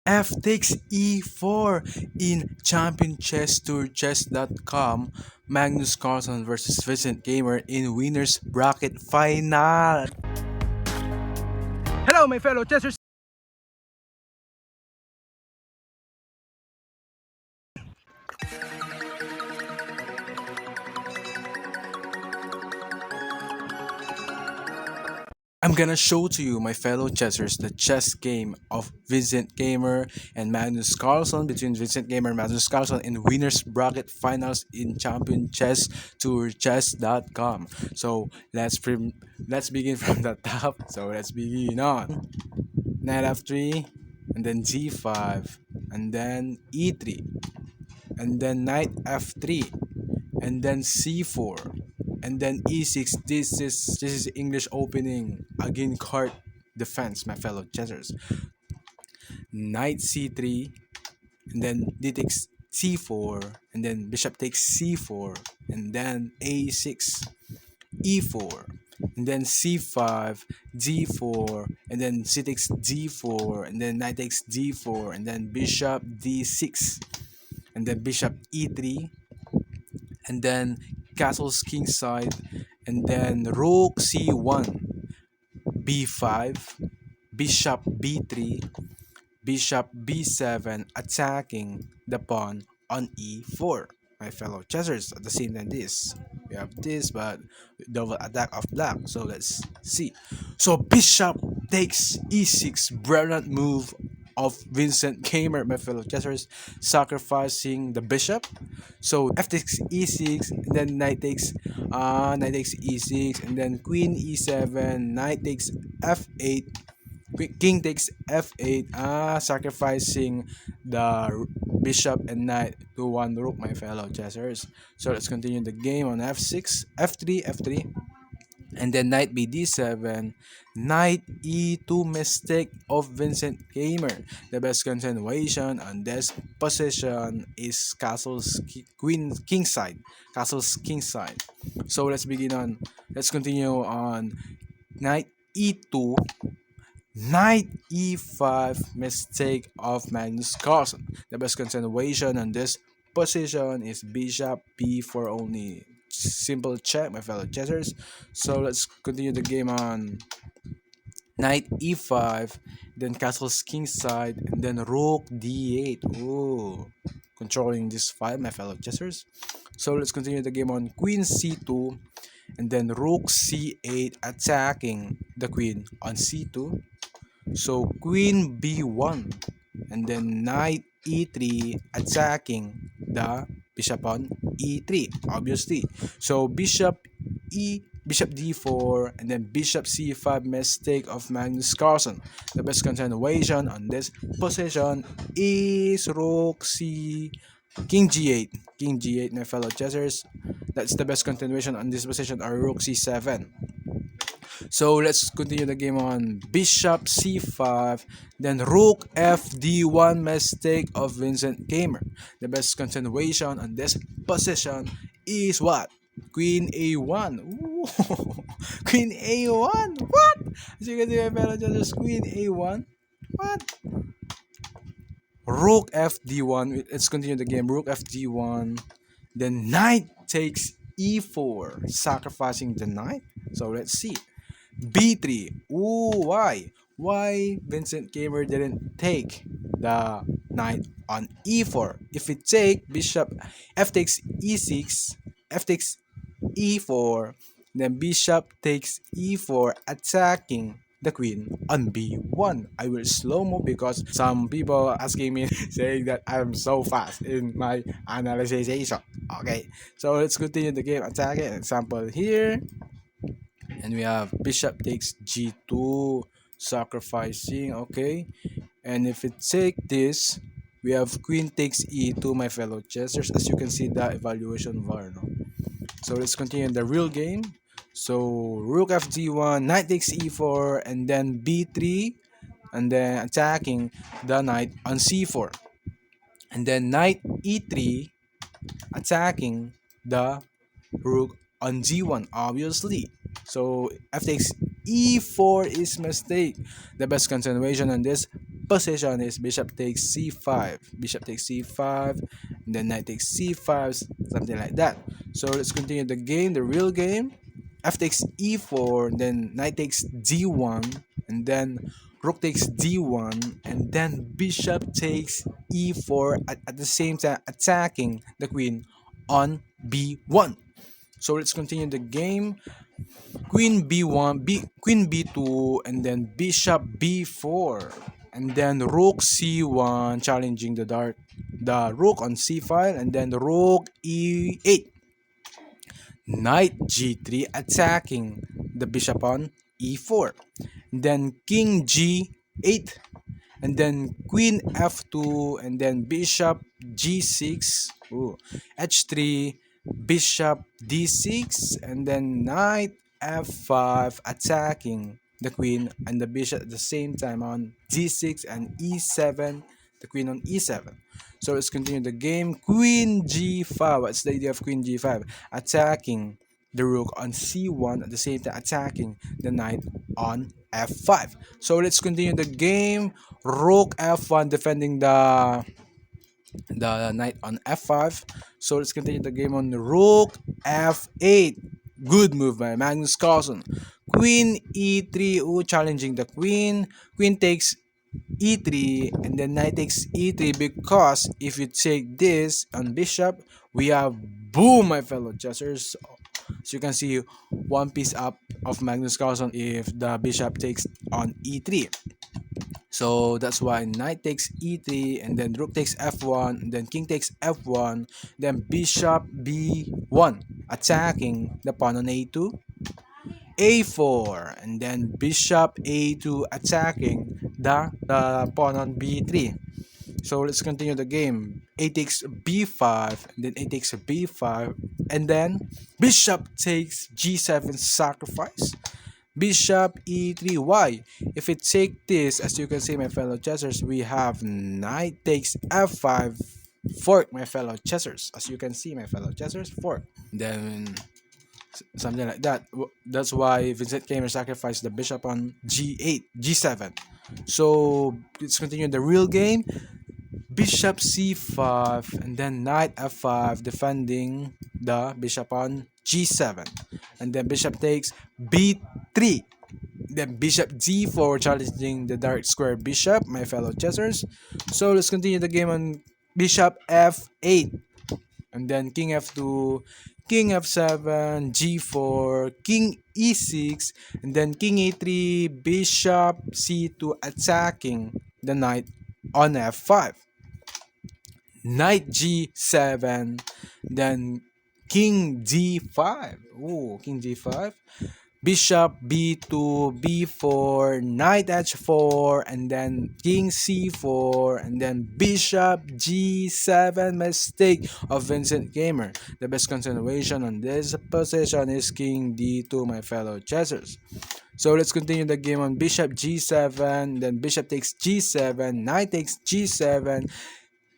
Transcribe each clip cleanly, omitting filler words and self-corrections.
F takes e4 in Champion Chess Tour Chess.com. Magnus Carlsen versus Vincent Keymer in winner's bracket final. Hello, my fellow chessers. I'm gonna show to you, my fellow chessers, the chess game of Vincent Keymer and Magnus Carlsen, between Vincent Keymer and Magnus Carlsen in winners bracket finals in Champion Chess Tour Chess.com. So let's begin from the top. So let's begin on knight f3, and then g5, and then e3, and then knight f3, and then c4, and then e6. This is English opening again card defense, my fellow chessers. Knight c3, and then d takes c4, and then bishop takes c4, and then a6, e4, and then c5, d4, and then c takes d4, and then knight takes d4, and then bishop d6, and then bishop e3, and then castles kingside, and then rook c1, b5, bishop b3, bishop b7, attacking the pawn on e4, my fellow chessers. At the same time, this we have this, but double attack of black. So let's see. So bishop takes e6, brilliant move of Vincent Keymer, my fellow chessers, sacrificing the bishop. So f takes e6, and then knight takes e6, and then queen e7, knight takes f8, king takes f8, sacrificing the bishop and knight to one rook, my fellow chessers. So let's continue the game on f6, f3, and then knight bd7, knight e2, mistake of Vincent Keymer. The best continuation on this position is castle's queen kingside, castle's kingside. So let's continue on knight e2, knight e5, mistake of Magnus Carlsen. The best continuation on this position is bishop b4 only. Simple check, my fellow chessers. So let's continue the game on knight e5, then castle's kingside, and then rook d8. Ooh, controlling this file, my fellow chessers. So let's continue the game on queen c2, and then rook c8, attacking the queen on c2. So queen b1, and then knight e3, attacking the bishop on e3, obviously. So bishop d4, and then bishop c5, mistake of Magnus Carlsen. The best continuation on this position is rook c king g8, my fellow chessers. That's the best continuation on this position, or rook c7. So let's continue the game on bishop c5, then rook fd1, mistake of Vincent Keymer. The best continuation on this position is what? Queen a1. Ooh. Queen a1. What? As you can see, my fellow judges, queen a1. What? Rook fd1. Let's continue the game. Rook fd1. Then knight takes e4, sacrificing the knight. So let's see. b3. Ooh, why? Why Vincent Keymer didn't take the knight on e4? If it take bishop, f takes e6, f takes e4, then bishop takes e4, attacking the queen on b1. I will slow mo because some people asking me saying that I'm so fast in my analysis. Okay, so let's continue the game. Attacking example here. And we have bishop takes g2, sacrificing. Okay, and if it take this, we have queen takes e2, my fellow chessers, as you can see the evaluation bar, no? So let's continue the real game. So rook fg1, knight takes e4, and then b3, and then attacking the knight on c4, and then knight e3, attacking the rook on g1, obviously. So f takes e4 is mistake. The best continuation on this position is bishop takes c5, bishop takes c5, and then knight takes c5, something like that. So let's continue the game, the real game. F takes e4, then knight takes d1, and then rook takes d1, and then bishop takes e4 at the same time attacking the queen on b1. So let's continue the game. Queen b1, queen b2, and then bishop b4, and then rook c1 challenging the rook on c file, and then rook e8, knight g3 attacking the bishop on e4, then king g8, and then queen f2, and then bishop g6, h3, bishop d6, and then knight f5 attacking the queen and the bishop at the same time on d6 and e7, the queen on e7. So let's continue the game. Queen g5. What's the idea of queen g5? Attacking the rook on c1 at the same time attacking the knight on f5. So let's continue the game. Rook f1 defending the knight on f5. So let's continue the game on rook f8. Good move by Magnus Carlsen. Queen e3, challenging the queen. Queen takes e3, and then knight takes e3, because if you take this on bishop, we have boom, my fellow chessers. So you can see one piece up of Magnus Carlsen if the bishop takes on e3. So that's why knight takes e3, and then rook takes f1, and then king takes f1, then bishop b1 attacking the pawn on a2, a4, and then bishop a2 attacking the pawn on b3. So let's continue the game. A takes b5, and then a takes b5, and then bishop takes g7 sacrifice. Bishop e3. Why? If we take this, as you can see, my fellow chessers, we have knight takes f5 fork, my fellow chessers. As you can see, my fellow chessers, fork. Then something like that. That's why Vincent Keymer sacrificed the bishop on g8, g7. So let's continue the real game. Bishop c5, and then knight f5 defending the bishop on g7, and then bishop takes b3, then bishop d4 challenging the dark square bishop, my fellow chessers. So let's continue the game on bishop f8, and then king f2, king f7, g4, king e6, and then king e3, bishop c2 attacking the knight on f5, knight g7, then king d5. King d5. Bishop b2, b4, knight h4, and then king c4, and then bishop g7. Mistake of Vincent Keymer. The best continuation on this position is king d2, my fellow chessers. So let's continue the game on bishop g7, then bishop takes g7, knight takes g7,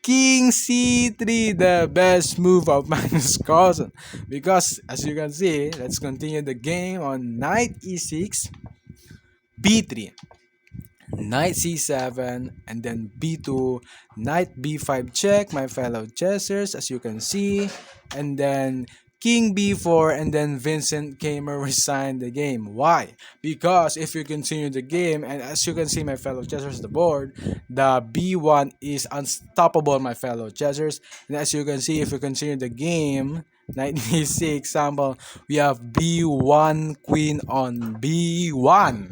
king c3, the best move of Magnus Carlsen. Because as you can see, let's continue the game on knight e6, b3, knight c7, and then b2, knight b5 check, my fellow chessers, as you can see, and then king b4, and then Vincent Keymer resigned the game. Why? Because if you continue the game, and as you can see, my fellow chessers, the board, the b1 is unstoppable, my fellow chessers. And as you can see, if you continue the game, knight d6 example, we have b1 queen on b1.